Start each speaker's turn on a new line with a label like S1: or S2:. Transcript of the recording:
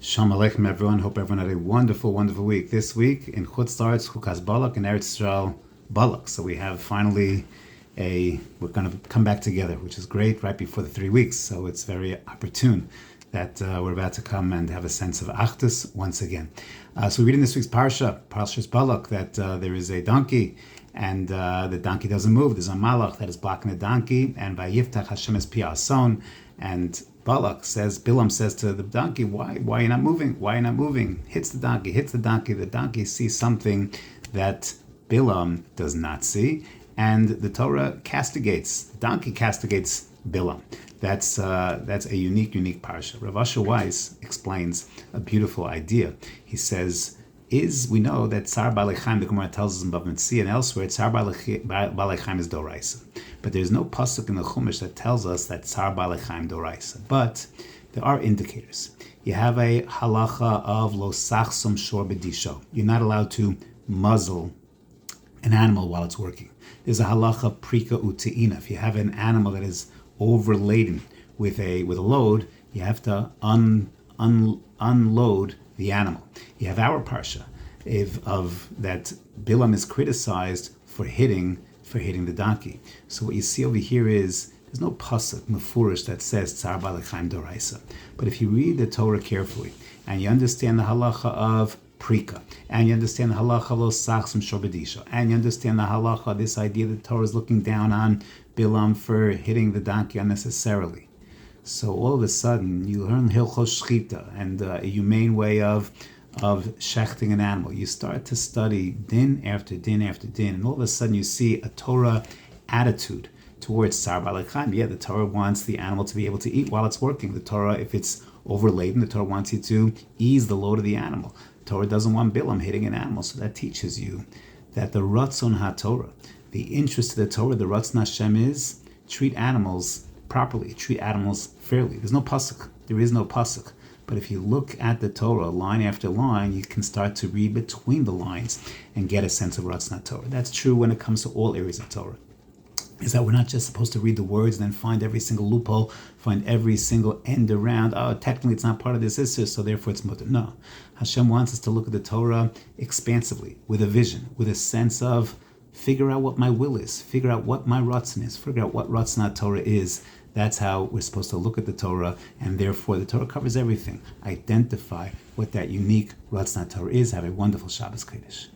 S1: Shalom Aleichem, everyone. Hope everyone had a wonderful, wonderful week. This week in Chutz La'aretz, Chukas Balak, and Eretz Yisrael, Balak. So we have finally we're going to come back together, which is great, right before the 3 weeks. So it's very opportune that we're about to come and have a sense of Achdus once again. So we read in this week's Parshas Balak, that there is a donkey, and the donkey doesn't move. There's a malach that is blocking the donkey, and Vayiftach Hashem es pi ason, and Balak says, Bilam says to the donkey, why are you not moving? Why are you not moving? Hits the donkey. The donkey sees something that Bilam does not see, and the Torah castigates, the donkey castigates Bilam. That's a unique parsha. Rav Asher Weiss explains a beautiful idea. He says, we know that Tzar Balei Chaim, the Gemara tells us in Bava Metzia and elsewhere, Tzar Balei Chaim is Doraisa. But there's no pasuk in the Chumash that tells us that Tzar Balei Chaim Doraisa. But there are indicators. You have a halacha of Lo Sachsum Shor B'Disho. You're not allowed to muzzle an animal while it's working. There's a halacha Prika Ute'ina. If you have an animal that is overladen with a load, you have to unload the animal. You have our parsha of that Bilam is criticized for hitting the donkey. So what you see over here is there's no pasuk mefurish that says Tzar Balei Chaim Doraisa. But if you read the Torah carefully and you understand the halacha of Prika, and you understand the halacha of Lo Sachsum Shor B'Disho, and you understand the halacha, this idea that the Torah is looking down on Bilam for hitting the donkey unnecessarily. So all of a sudden, you learn Hilchos Shchita and a humane way of shechting an animal. You start to study din after din after din, and all of a sudden you see a Torah attitude towards Tzar Balei Chaim. Yeah, the Torah wants the animal to be able to eat while it's working. The Torah, if it's overladen, the Torah wants you to ease the load of the animal. The Torah doesn't want Bilam hitting an animal, so that teaches you that the Ratzon HaTorah, the interest of the Torah, the Ratzon Hashem is treat animals properly, treat animals fairly. There is no pasuk. But if you look at the Torah line after line, you can start to read between the lines and get a sense of Ratzon Torah. That's true when it comes to all areas of Torah. Is that we're not just supposed to read the words and then find every single loophole, find every single end around. Oh, technically it's not part of this issue, so therefore it's mutter. No. Hashem wants us to look at the Torah expansively, with a vision, with a sense of figure out what my will is, figure out what my Ratzon is, figure out what Ratzon Torah is. That's how we're supposed to look at the Torah, and therefore the Torah covers everything. Identify what that unique Ratzon Torah is. Have a wonderful Shabbos Kodesh.